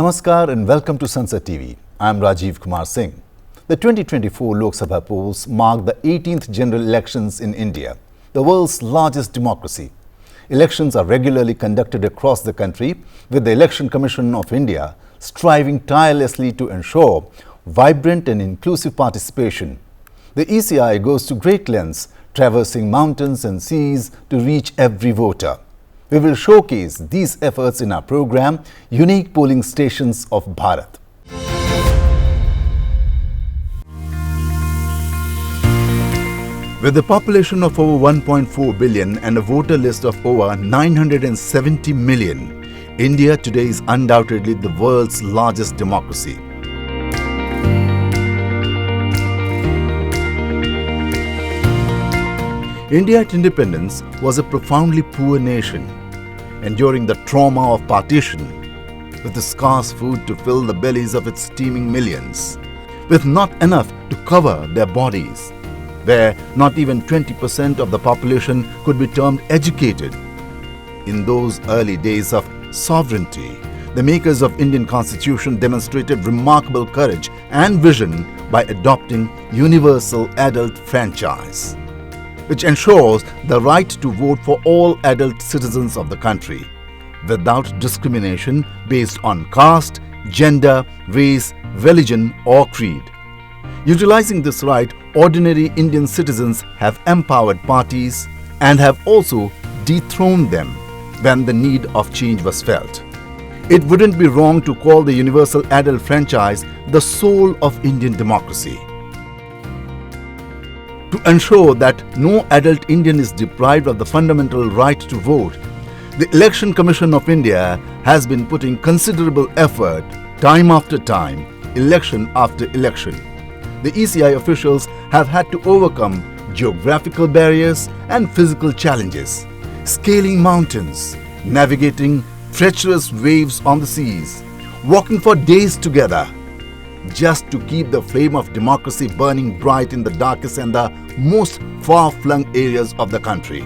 Namaskar and welcome to Sansad TV. I am Rajiv Kumar Singh. The 2024 Lok Sabha polls mark the 18th general elections in India, the world's largest democracy. Elections are regularly conducted across the country, with the Election Commission of India striving tirelessly to ensure vibrant and inclusive participation. The ECI goes to great lengths, traversing mountains and seas to reach every voter. We will showcase these efforts in our program, Unique Polling Stations of Bharat. With a population of over 1.4 billion and a voter list of over 970 million, India today is undoubtedly the world's largest democracy. India at independence was a profoundly poor nation, enduring the trauma of partition, with the scarce food to fill the bellies of its teeming millions, with not enough to cover their bodies, where not even 20% of the population could be termed educated. In those early days of sovereignty, the makers of Indian Constitution demonstrated remarkable courage and vision by adopting universal adult franchise, which ensures the right to vote for all adult citizens of the country, without discrimination based on caste, gender, race, religion or creed. Utilizing this right, ordinary Indian citizens have empowered parties and have also dethroned them when the need of change was felt. It wouldn't be wrong to call the universal adult franchise the soul of Indian democracy. To ensure that no adult Indian is deprived of the fundamental right to vote, the Election Commission of India has been putting considerable effort time after time, election after election. The ECI officials have had to overcome geographical barriers and physical challenges, scaling mountains, navigating treacherous waves on the seas, walking for days together, just to keep the flame of democracy burning bright in the darkest and the most far-flung areas of the country.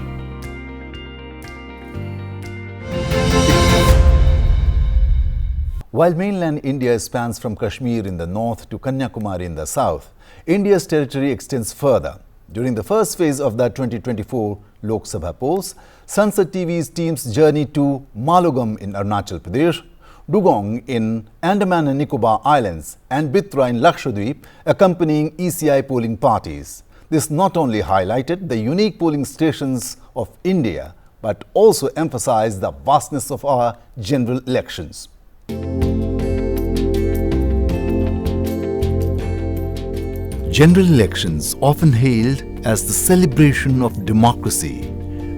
While mainland India spans from Kashmir in the north to Kanyakumari in the south, India's territory extends further. During the first phase of the 2024 Lok Sabha polls, Sansad TV's teams journeyed to Malogam in Arunachal Pradesh, Dugong in Andaman and Nicobar Islands and Bitra in Lakshadweep, accompanying ECI polling parties. This not only highlighted the unique polling stations of India, but also emphasized the vastness of our general elections. General elections, often hailed as the celebration of democracy,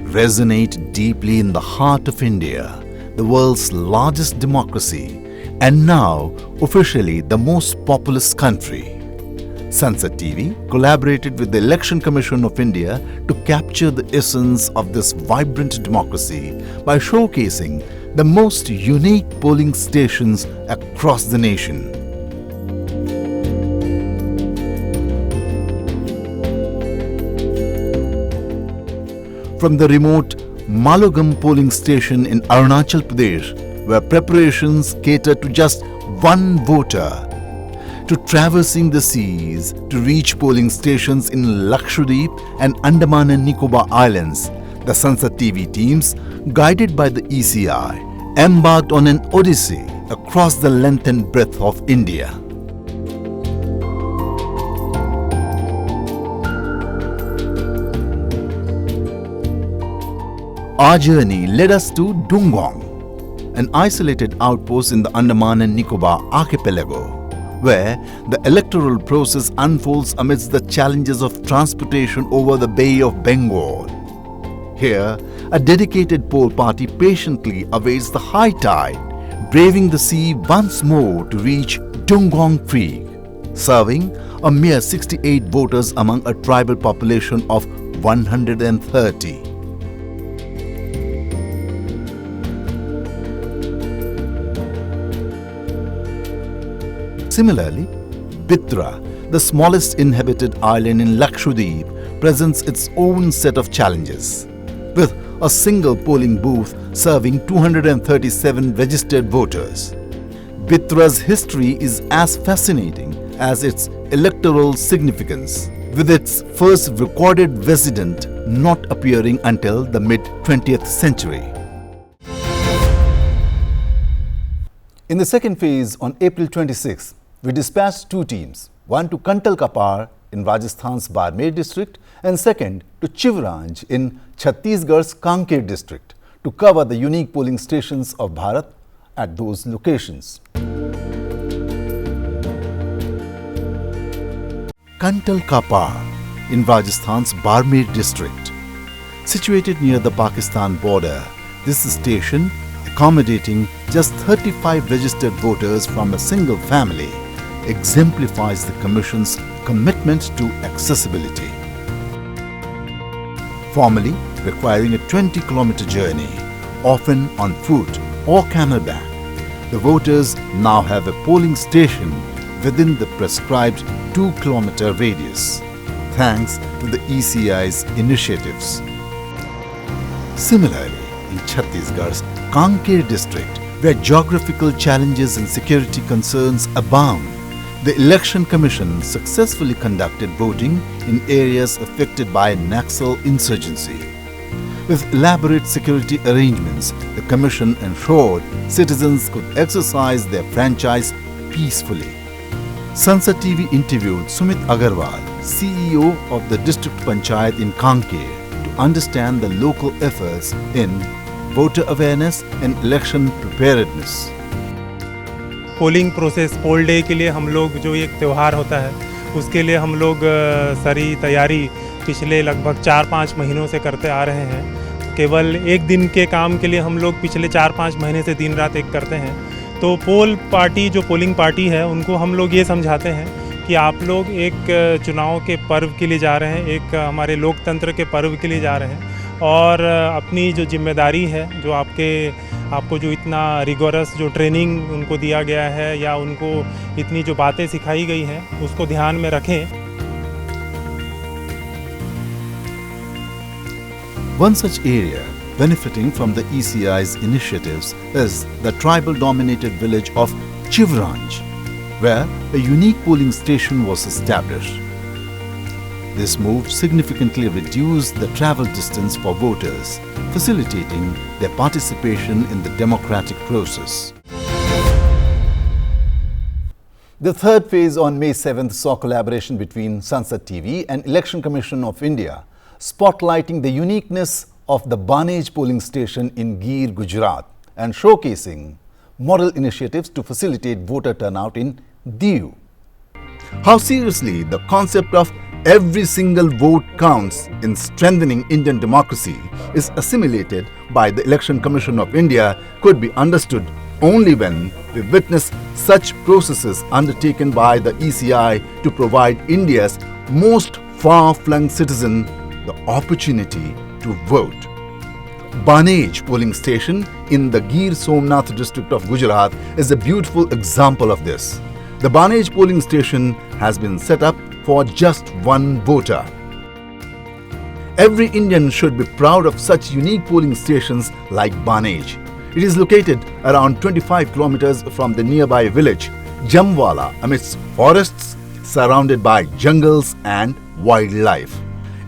resonate deeply in the heart of India, the world's largest democracy, and now officially the most populous country. Sansad TV collaborated with the Election Commission of India to capture the essence of this vibrant democracy by showcasing the most unique polling stations across the nation. From the remote Malogam polling station in Arunachal Pradesh, where preparations cater to just one voter, to traversing the seas to reach polling stations in Lakshadweep and Andaman and Nicobar Islands, the Sansad TV teams, guided by the ECI, embarked on an odyssey across the length and breadth of India. Our journey led us to Dugong, an isolated outpost in the Andaman and Nicobar archipelago, where the electoral process unfolds amidst the challenges of transportation over the Bay of Bengal. Here, a dedicated poll party patiently awaits the high tide, braving the sea once more to reach Dugong Creek, serving a mere 68 voters among a tribal population of 130. Similarly, Bitra, the smallest inhabited island in Lakshadweep, presents its own set of challenges, with a single polling booth serving 237 registered voters. Bitra's history is as fascinating as its electoral significance, with its first recorded resident not appearing until the mid-20th century. In the second phase, on April 26, we dispatched two teams, one to Kantal Kapar in Rajasthan's Barmer district and second to Chivranj in Chhattisgarh's Kanker district to cover the unique polling stations of Bharat at those locations. Kantal Kapar in Rajasthan's Barmer district. Situated near the Pakistan border, this station, accommodating just 35 registered voters from a single family, exemplifies the Commission's commitment to accessibility. Formerly requiring a 20-kilometer journey, often on foot or camelback, the voters now have a polling station within the prescribed 2-kilometer radius, thanks to the ECI's initiatives. Similarly, in Chhattisgarh's Kanker district, where geographical challenges and security concerns abound, the Election Commission successfully conducted voting in areas affected by Naxal insurgency. With elaborate security arrangements, the Commission ensured citizens could exercise their franchise peacefully. Sansad TV interviewed Sumit Agarwal, CEO of the District Panchayat in Kanker, to understand the local efforts in voter awareness and election preparedness. Polling process poll day के लिए हम लोग जो एक त्यौहार होता है उसके लिए हम लोग सारी तैयारी पिछले लगभग 4-5 महीनों से करते आ रहे हैं। केवल एक दिन के काम के लिए हम लोग पिछले 4-5 महीने से दिन रात एक करते हैं। तो पोल पार्टी जो पोलिंग पार्टी है उनको हम लोग ये समझाते हैं कि आप लोग एक चुनाव के पर्व के लिए जा रहे हैं, एक हमारे लोकतंत्र के पर्व के लिए जा रहे हैं और अपनी जो जिम्मेदारी है, जो आपको जो इतना रिगोरस जो ट्रेनिंग उनको दिया गया है या उनको इतनी जो बातें सिखाई गई हैं उसको ध्यान में रखें। One such area benefiting from the ECI's initiatives is the tribal-dominated village of Chivranj, where a unique polling station was established. This move significantly reduced the travel distance for voters, facilitating their participation in the democratic process. The third phase on May 7th saw collaboration between Sansad TV and Election Commission of India, spotlighting the uniqueness of the Banej polling station in Gir, Gujarat, and showcasing model initiatives to facilitate voter turnout in Diu. How seriously the concept of every single vote counts in strengthening Indian democracy is assimilated by the Election Commission of India could be understood only when we witness such processes undertaken by the ECI to provide India's most far-flung citizen the opportunity to vote. Banej polling station in the Gir Somnath district of Gujarat is a beautiful example of this. The Banej polling station has been set up for just one voter. Every Indian should be proud of such unique polling stations like Banej. It is located around 25 kilometers from the nearby village Jamwala amidst forests surrounded by jungles and wildlife.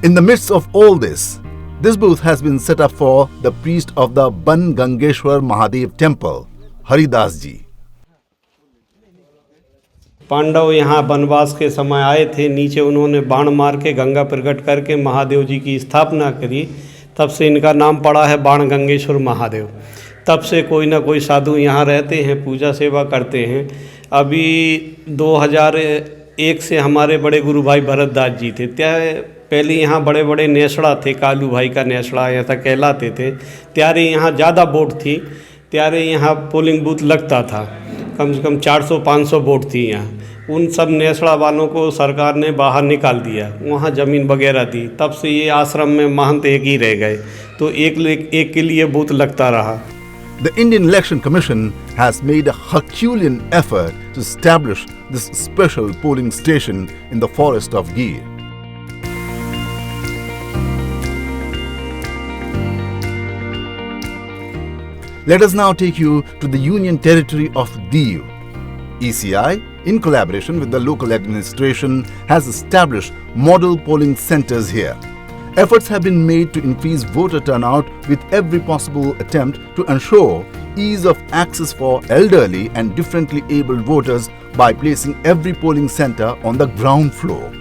In the midst of all this booth has been set up for the priest of the Ban Gangeshwar Mahadev temple, Haridas ji. Pandav यहाँ वनवास के समय आए थे, नीचे उन्होंने बाण मार के गंगा प्रकट करके महादेव जी की स्थापना करी, तब से इनका नाम पड़ा है बाण गंगेश्वर महादेव। तब से कोई ना कोई साधु यहाँ रहते हैं, पूजा सेवा करते हैं। अभी 2001 से हमारे बड़े गुरु भाई भरत दास जी थे, पहले यहाँ बड़े बड़े नेसड़ा थे, कालू भाई का नेसड़ा ऐसा कहलाते थे। त्यारे यहाँ ज़्यादा वोट थी, त्यारे यहाँ पोलिंग बूथ लगता था, कम से कम 400-500 वोट थी यहाँ। उन सब नेसड़ा वालों को सरकार ने बाहर निकाल दिया, वहाँ ज़मीन वगैरह दी। तब से ये आश्रम में महंत एक ही रह गए, तो एक के लिए बूथ लगता रहा। The Indian Election Commission has made a Herculean effort to establish this special polling station in the forest of Gir. Let us now take you to the Union Territory of Diu, ECI, in collaboration with the local administration, has established model polling centers here. Efforts have been made to increase voter turnout with every possible attempt to ensure ease of access for elderly and differently abled voters by placing every polling center on the ground floor.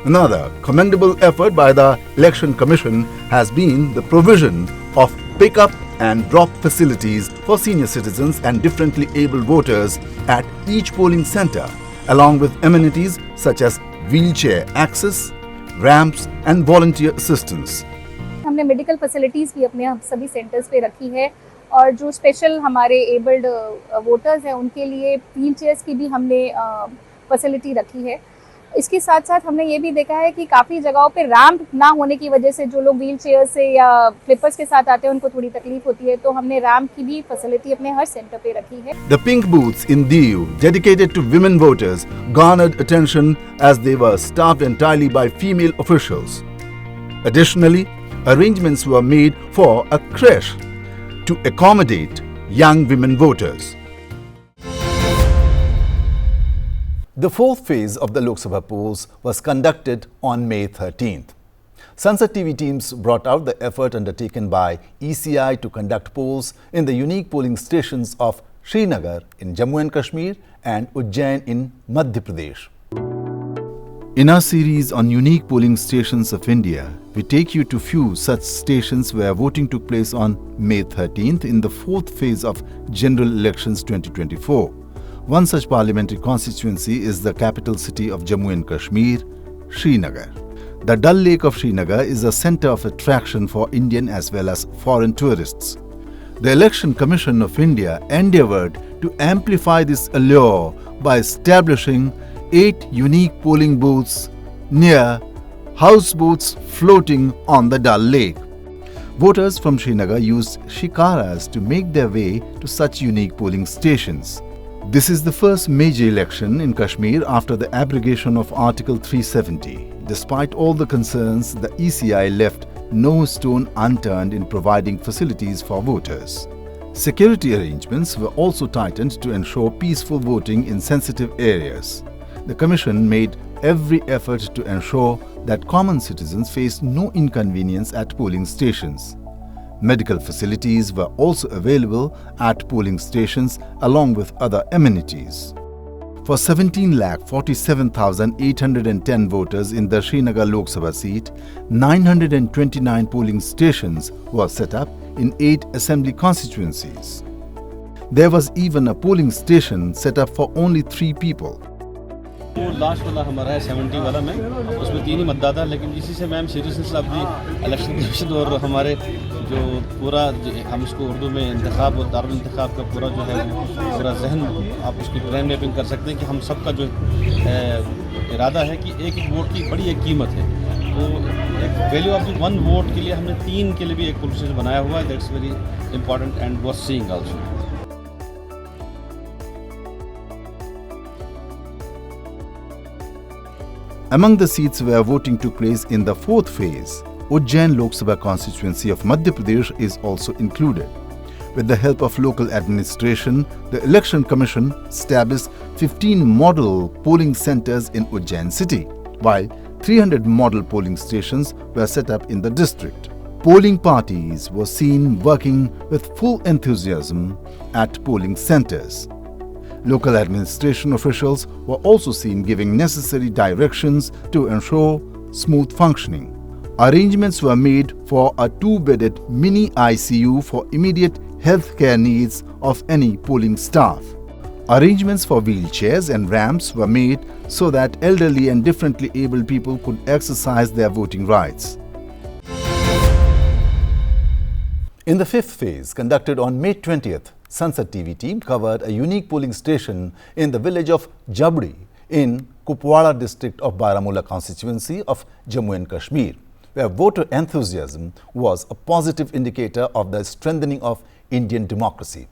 Another commendable effort by the Election Commission has been the provision of pick-up and drop facilities for senior citizens and differently abled voters at each polling center, along with amenities such as wheelchair access, ramps and volunteer assistance. हमने medical facilities भी अपने सभी centres पे रखी है और जो special हमारे एबल्ड वोटर्स हैं उनके लिए व्हील चेयर्स की भी हमने फैसिलिटी रखी है। इसके साथ साथ हमने ये भी देखा है कि काफ़ी जगहों पे रैंप ना होने की वजह से जो लोग व्हील चेयर से या फ्लिपर्स के साथ आते हैं उनको थोड़ी तकलीफ होती है, तो हमने रैंप की भी फैसिलिटी अपने हर सेंटर पे रखी है। The pink booths in Diu, dedicated to women voters, garnered attention as they were staffed entirely by female officials. Additionally, arrangements were made for a creche to accommodate young women voters. The fourth phase of the Lok Sabha polls was conducted on May 13th. Sansad TV teams brought out the effort undertaken by ECI to conduct polls in the unique polling stations of Srinagar in Jammu and Kashmir and Ujjain in Madhya Pradesh. In our series on unique polling stations of India, we take you to few such stations where voting took place on May 13th in the fourth phase of General Elections 2024. One such parliamentary constituency is the capital city of Jammu and Kashmir, Srinagar. The Dal Lake of Srinagar is a center of attraction for Indian as well as foreign tourists. The Election Commission of India endeavoured to amplify this allure by establishing 8 unique polling booths near houseboats floating on the Dal Lake. Voters from Srinagar used shikaras to make their way to such unique polling stations. This is the first major election in Kashmir after the abrogation of Article 370. Despite all the concerns, the ECI left no stone unturned in providing facilities for voters. Security arrangements were also tightened to ensure peaceful voting in sensitive areas. The Commission made every effort to ensure that common citizens faced no inconvenience at polling stations. Medical facilities were also available at polling stations along with other amenities. For 17,47,810 voters in the Srinagar Lok Sabha seat, 929 polling stations were set up in 8 assembly constituencies. There was even a polling station set up for only 3 people. वो last वाला हमारा है 70 वाला में, उसमें 3 ही मतदाता, लेकिन इसी से ma'am seriousness of the election commission और हमारे जो पूरा हम इसको उर्दू में इंतखाब और दारुल इंतखाब का पूरा जो है पूरा जहन आप उसकी ब्रेन मैपिंग कर सकते हैं कि हम सबका जो इरादा है कि एक एक वोट की बड़ी एक कीमत है, तो एक वैल्यू ऑफ द 1 वोट के लिए हमने 3 के लिए भी एक पोलिंग स्टेशन बनाया हुआ है. That's very important and worth seeing also. Among the seats where voting took place in the fourth phase, Ujjain Lok Sabha constituency of Madhya Pradesh is also included. With the help of local administration, the Election Commission established 15 model polling centers in Ujjain city, while 300 model polling stations were set up in the district. Polling parties were seen working with full enthusiasm at polling centers. Local administration officials were also seen giving necessary directions to ensure smooth functioning. Arrangements were made for a 2-bedded mini ICU for immediate healthcare needs of any polling staff. Arrangements for wheelchairs and ramps were made so that elderly and differently abled people could exercise their voting rights. In the fifth phase, conducted on May 20th, Sansad TV team covered a unique polling station in the village of Jabdi in Kupwara district of Baramulla constituency of Jammu and Kashmir, where voter enthusiasm was a positive indicator of the strengthening of Indian democracy.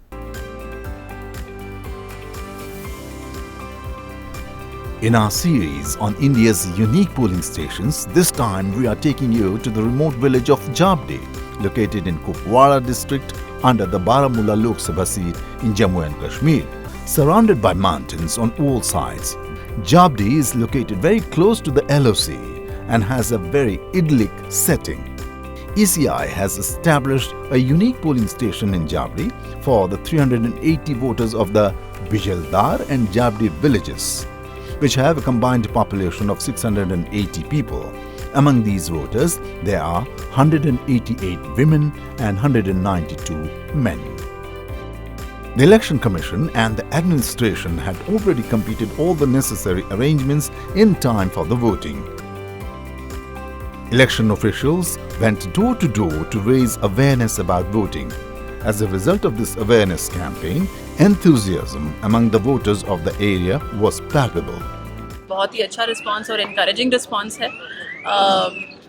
In our series on India's unique polling stations, this time we are taking you to the remote village of Jabdi, located in Kupwara district under the Baramulla Lok Sabha seat in Jammu and Kashmir. Surrounded by mountains on all sides, Jabdi is located very close to the LOC and has a very idyllic setting. ECI has established a unique polling station in Jabdi for the 380 voters of the Bijaldar and Jabdi villages, which have a combined population of 680 people. Among these voters, there are 188 women and 192 men. The Election Commission and the administration had already completed all the necessary arrangements in time for the voting. Election officials went door to door to raise awareness about voting. As a result of this awareness campaign, enthusiasm among the voters of the area was palpable. बहुत ही अच्छा response और encouraging response है।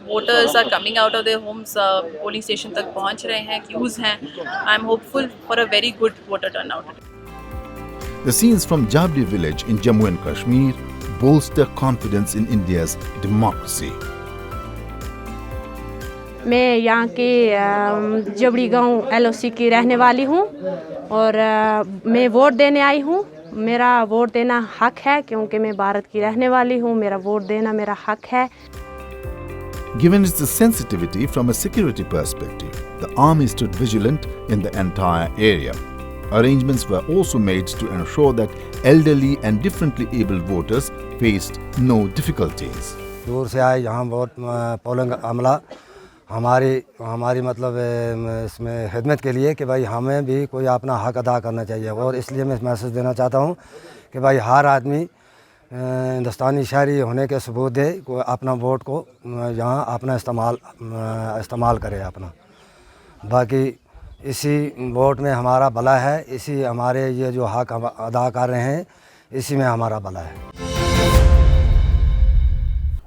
Voters are coming out of their homes, polling station तक पहुंच रहे हैं, queues हैं। I am hopeful for a very good voter turnout. The scenes from Jabdi village in Jammu and Kashmir bolster confidence in India's democracy. मैं यहाँ के जबड़ी गांव LOC की रहने वाली हूँ और मैं वोट देने आई हूँ। मेरा वोट देना हक है क्योंकि मैं भारत की रहने वाली हूँ। मेरा वोट देना मेरा हक है। Given its sensitivity from a security perspective, the army stood vigilant in the entire area. Arrangements were also made to ensure that elderly and differently abled voters faced no difficulties. दूर से आए यहाँ vote polling अमला हमारी मतलब इसमें खिदमत के लिए कि भाई हमें भी कोई अपना हक अदा करना चाहिए और इसलिए मैं मैसेज देना चाहता हूँ कि भाई हर आदमी हिंदुस्तानी शहरी होने के सबूत दे को अपना वोट को यहाँ अपना इस्तेमाल करे अपना। बाकी इसी वोट में हमारा भला है, इसी हमारे ये जो हक अदा कर रहे हैं इसी में हमारा भला है।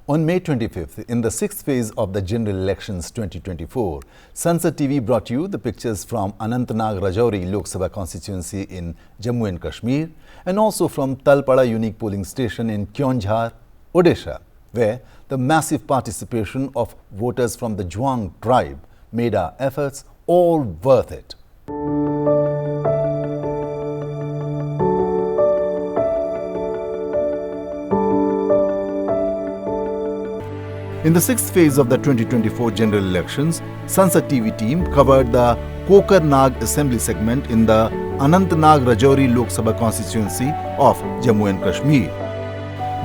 On May 25th, in the sixth phase of the general elections 2024, Sansad TV brought you the pictures from Anantnag Rajouri Lok Sabha constituency in Jammu and Kashmir and also from Talpada unique polling station in Keonjhar, Odisha, where the massive participation of voters from the Jwang tribe made our efforts all worth it. In the sixth phase of the 2024 general elections, Sansad TV team covered the Kokarnag assembly segment in the Anantnag Rajouri Lok Sabha constituency of Jammu and Kashmir.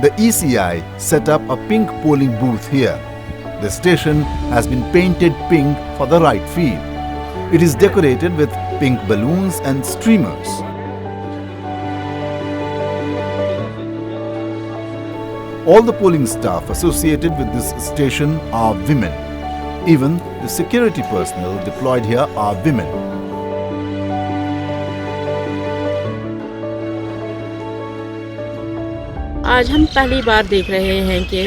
The ECI set up a pink polling booth here. The station has been painted pink for the right field. It is decorated with pink balloons and streamers. All the polling staff associated with this station are women. Even the security personnel deployed here are women. आज हम पहली बार देख रहे हैं कि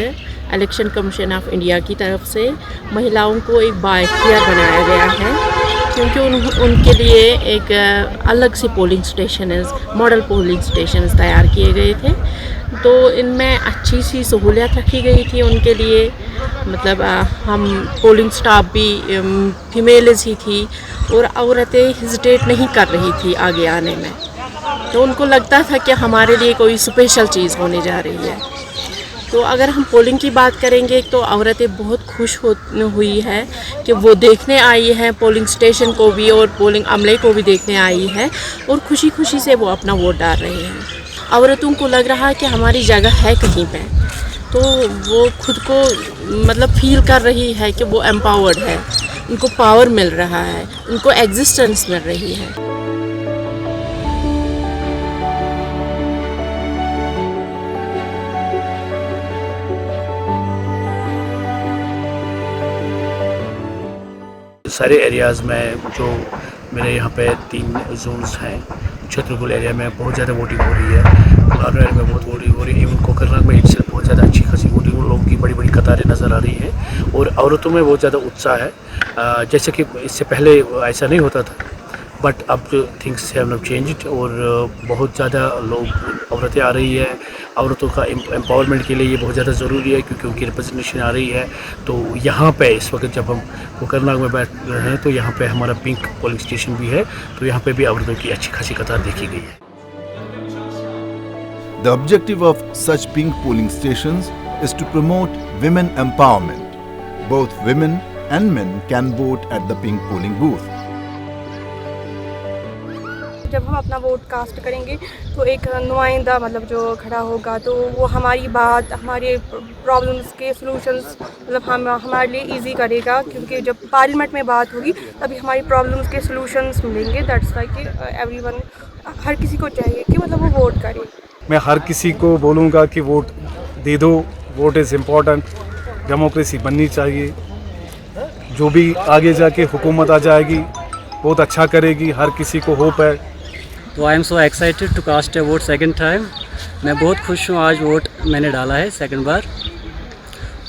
election commission of India की तरफ से महिलाओं को एक बाइख्तियार बनाया गया है क्योंकि उनके लिए एक अलग से polling station model polling station तैयार किए गए थे। तो इनमें अच्छी सी सहूलियत रखी गई थी उनके लिए। मतलब हम पोलिंग स्टाफ भी फीमेल्स ही थी और औरतें हेजिटेट नहीं कर रही थी आगे आने में। तो उनको लगता था कि हमारे लिए कोई स्पेशल चीज़ होने जा रही है। तो अगर हम पोलिंग की बात करेंगे तो औरतें बहुत खुश हुई है कि वो देखने आई हैं पोलिंग स्टेशन को भी और पोलिंग अमले को भी देखने आई है और खुशी खुशी से वो अपना वोट डाल रहे हैं। औरतों को लग रहा है कि हमारी जगह है कहीं पे, तो वो खुद को मतलब फील कर रही है कि वो एम्पावर्ड है, उनको पावर मिल रहा है, उनको एग्जिस्टेंस मिल रही है। सारे एरियाज़ में जो मेरे यहाँ पे 3 जोन्स हैं, छतरपुर एरिया में बहुत ज़्यादा वोटिंग हो रही है, लाहौर एरिया में बहुत वोटिंग हो रही है, इवन कोकरनाग में एक से बहुत ज़्यादा अच्छी खासी वोटिंग, लोगों की बड़ी बड़ी कतारें नज़र आ रही हैं और औरतों में बहुत ज़्यादा उत्साह है। जैसे कि इससे पहले ऐसा नहीं होता था, बट अब थिंग्स हैव नाउ चेंज्ड और बहुत ज़्यादा लोग औरतें आ रही है। औरतों का एम्पावरमेंट के लिए ये बहुत ज़्यादा ज़रूरी है क्योंकि उनकी रिप्रेजेंटेशन आ रही है। तो यहाँ पे इस वक्त जब हम कोकरनाग में बैठ रहे हैं तो यहाँ पे हमारा पिंक पोलिंग स्टेशन भी है, तो यहाँ पे भी औरतों की अच्छी खासी कतार देखी गई है। The objective of such pink polling stations is to promote women empowerment. Both women and men can vote at the pink polling booth. जब हम अपना वोट कास्ट करेंगे तो एक नुमाइंदा मतलब जो खड़ा होगा तो वो हमारी बात, हमारे प्रॉब्लम्स के सॉल्यूशंस मतलब हमारे लिए इजी करेगा, क्योंकि जब पार्लियामेंट में बात होगी तभी हमारी प्रॉब्लम्स के सॉल्यूशंस मिलेंगे। दैट्स वाई कि एवरीवन, हर किसी को चाहिए कि मतलब वो वोट करे। मैं हर किसी को बोलूँगा कि वोट दे दो, वोट इज़ इम्पॉर्टेंट, डेमोक्रेसी बननी चाहिए। जो भी आगे जाके हुकूमत आ जाएगी बहुत अच्छा करेगी, हर किसी को होप है। तो I am so excited to cast a vote second time. मैं बहुत खुश हूँ, आज वोट मैंने डाला है सेकंड बार।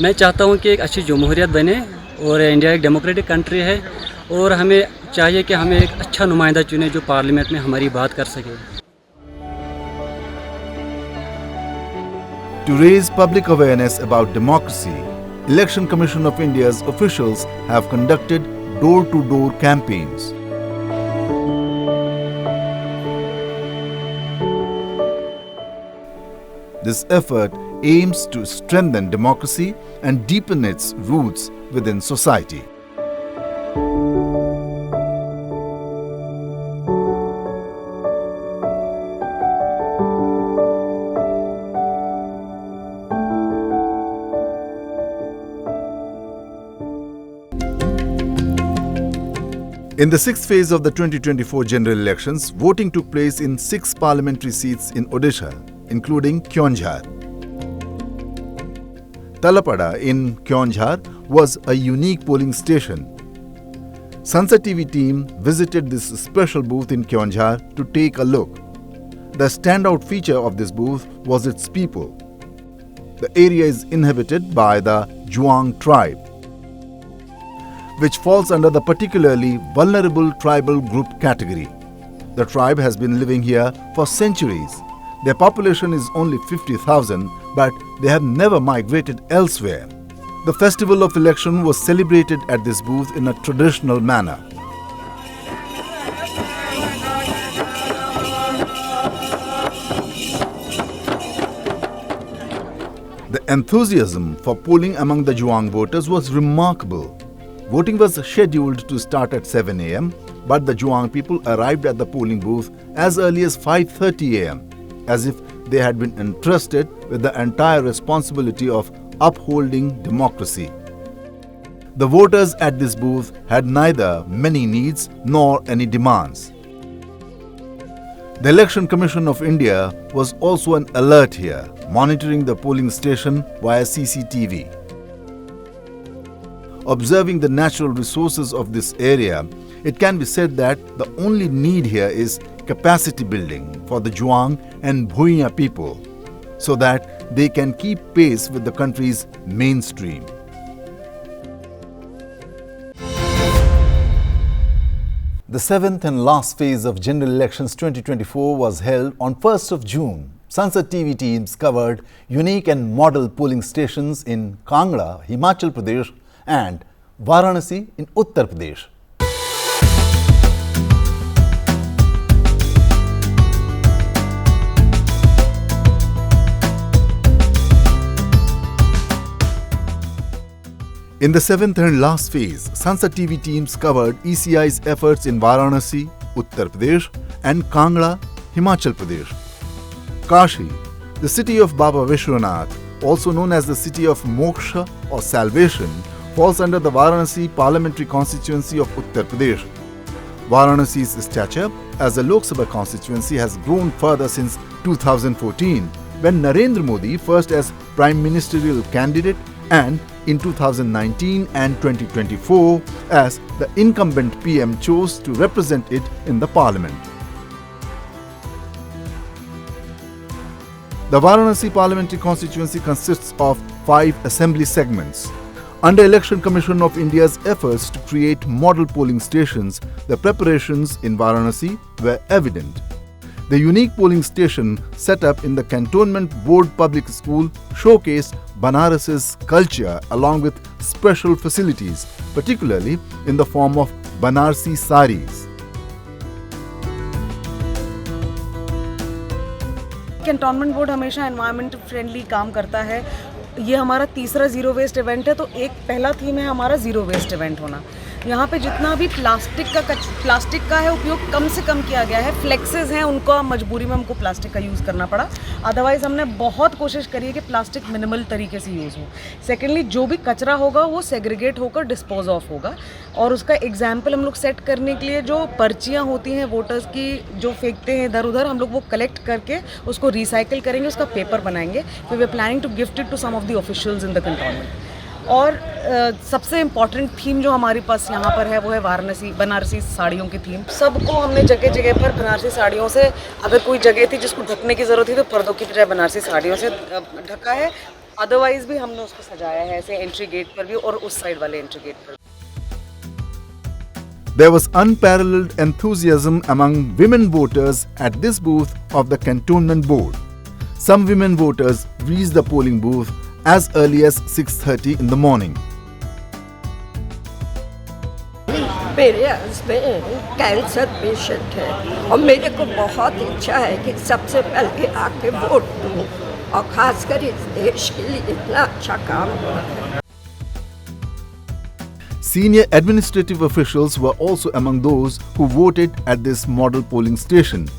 मैं चाहता हूँ कि एक अच्छी जमहूरियत बने और इंडिया एक डेमोक्रेटिक कंट्री है और हमें चाहिए कि हमें एक अच्छा नुमाइंदा चुने जो पार्लियामेंट में हमारी बात कर सके। To raise public awareness about democracy, Election Commission of India's officials have conducted door-to-door campaigns. This effort aims to strengthen democracy and deepen its roots within society. In the sixth phase of the 2024 general elections, voting took place in 6 parliamentary seats in Odisha, including Keonjhar. Talapada in Keonjhar was a unique polling station. Sansad TV team visited this special booth in Keonjhar to take a look. The standout feature of this booth was its people. The area is inhabited by the Juang tribe, which falls under the particularly vulnerable tribal group category. The tribe has been living here for centuries. Their population is only 50,000, but they have never migrated elsewhere. The festival of election was celebrated at this booth in a traditional manner. The enthusiasm for polling among the Juang voters was remarkable. Voting was scheduled to start at 7 a.m., but the Juang people arrived at the polling booth as early as 5:30 a.m., as if they had been entrusted with the entire responsibility of upholding democracy. The voters at this booth had neither many needs nor any demands. The Election Commission of India was also an alert here, monitoring the polling station via CCTV. Observing the natural resources of this area, it can be said that the only need here is capacity building for the Juang and Bhuiya people, so that they can keep pace with the country's mainstream. The 7th and last phase of General Elections 2024 was held on 1st of June. Sansad TV teams covered unique and model polling stations in Kangra, Himachal Pradesh and Varanasi in Uttar Pradesh. In the 7th and last phase, Sansad TV teams covered ECI's efforts in Varanasi, Uttar Pradesh and Kangra, Himachal Pradesh. Kashi, the city of Baba Vishwanath, also known as the city of Moksha or Salvation, falls under the Varanasi parliamentary constituency of Uttar Pradesh. Varanasi's stature as a Lok Sabha constituency has grown further since 2014, when Narendra Modi, first as Prime Ministerial candidate and in 2019 and 2024 as the incumbent PM, chose to represent it in the parliament. The Varanasi parliamentary constituency consists of 5 assembly segments. Under Election Commission of India's efforts to create model polling stations, the preparations in Varanasi were evident. The unique polling station set up in the Cantonment Board Public School showcased Banaras's culture along with special facilities, particularly in the form of Banarsi saris. Cantonment board हमेशा environment friendly काम करता है। ये हमारा तीसरा zero waste event है, तो एक पहला थीम है हमारा ज़ीरो वेस्ट इवेंट होना। यहाँ पे जितना भी प्लास्टिक का है उपयोग कम से कम किया गया है। फ्लेक्सेस हैं, उनको मजबूरी में हमको प्लास्टिक का यूज़ करना पड़ा, अदरवाइज़ हमने बहुत कोशिश करी है कि प्लास्टिक मिनिमल तरीके से यूज़ हो। सेकेंडली, जो भी कचरा होगा वो सेग्रीगेट होकर डिस्पोज ऑफ होगा, और उसका एग्जाम्पल हम लोग सेट करने के लिए जो पर्चियाँ होती हैं वोटर्स की जो फेंकते हैं इधर उधर, हम लोग वो कलेक्ट करके उसको रिसाइकिल करेंगे, उसका पेपर बनाएंगे। We are planning to gift it to some of the officials in the cantonment. और सबसे इम्पॉर्टेंट थीम जो हमारे पास यहाँ पर है वो है बनारसी साड़ियों की थीम। सबको हमने जगह जगह पर बनारसी साड़ियों से, अगर कोई जगह थी जिसको ढकने की ज़रूरत थी तो पर्दों की बजाय बनारसी साड़ियों से ढका है। अदरवाइज़ भी हमने उसको सजाया है ऐसे एंट्री गेट पर भी और उस साइड वाले एंट्री गेट पर भी। There was unparalleled enthusiasm among women voters at this booth of the Cantonment Board. Some women voters reached the polling booth as early as 6:30 in the morning. मेरे husband cancer patient है और मेरे को बहुत इच्छा है कि सबसे पहले आके वोट दूँ, और खासकर इस देश के लिए इतना अच्छा काम हो रहा है। Senior administrative officials were also among those who voted at this model polling station.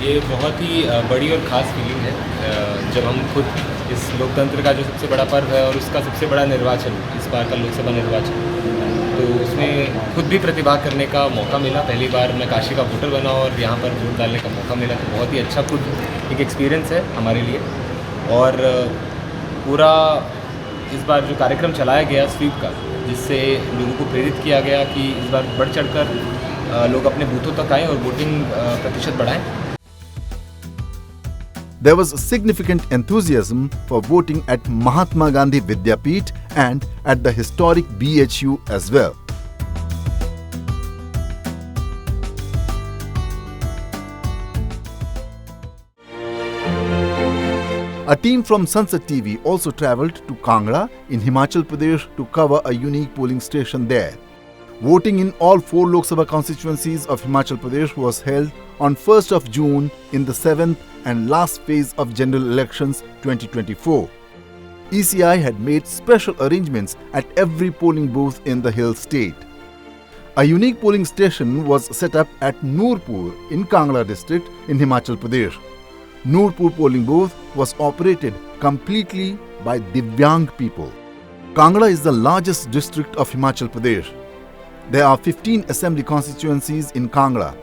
ये बहुत ही बड़ी और ख़ास फीलिंग है जब हम खुद इस लोकतंत्र का जो सबसे बड़ा पर्व है और उसका सबसे बड़ा निर्वाचन, इस बार का लोकसभा निर्वाचन, तो उसमें खुद भी प्रतिभाग करने का मौका मिला। पहली बार मैं काशी का वोटर बना और यहाँ पर वोट डालने का मौका मिला, तो बहुत ही अच्छा खुद एक एक्सपीरियंस है हमारे लिए। और पूरा इस बार जो कार्यक्रम चलाया गया स्वीप का, जिससे लोगों को प्रेरित किया गया कि इस बार बढ़ चढ़कर लोग अपने बूथों तक आएँ और वोटिंग प्रतिशत बढ़ाएं। There was significant enthusiasm for voting at Mahatma Gandhi Vidyapeeth and at the historic BHU as well. A team from Sansad TV also travelled to Kangra in Himachal Pradesh to cover a unique polling station there. Voting in all 4 Lok Sabha constituencies of Himachal Pradesh was held on 1st of June in the 7th and last phase of general elections 2024. ECI had made special arrangements at every polling booth in the hill state. A unique polling station was set up at Noorpur in Kangra district in Himachal Pradesh. Noorpur polling booth was operated completely by Divyang people. Kangra is the largest district of Himachal Pradesh. There are 15 assembly constituencies in Kangra.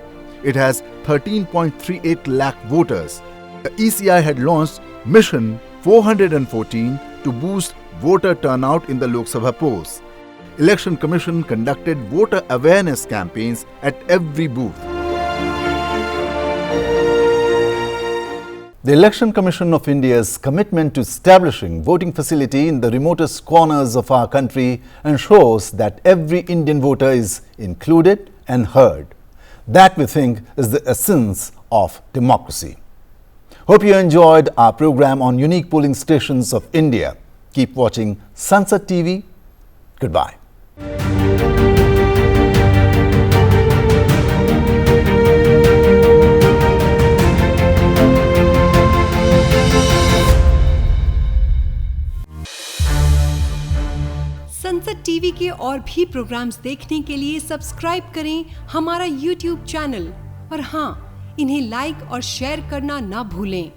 It has 13.38 lakh voters. The ECI had launched Mission 414 to boost voter turnout in the Lok Sabha polls. Election Commission conducted voter awareness campaigns at every booth. The Election Commission of India's commitment to establishing voting facility in the remotest corners of our country ensures that every Indian voter is included and heard. That, we think, is the essence of democracy. Hope you enjoyed our program on unique polling stations of India. Keep watching Sansad TV. Goodbye. संसद TV के और भी programmes देखने के लिए subscribe करें हमारा YouTube channel और हाँ, इन्हें लाइक और शेयर करना ना भूलें।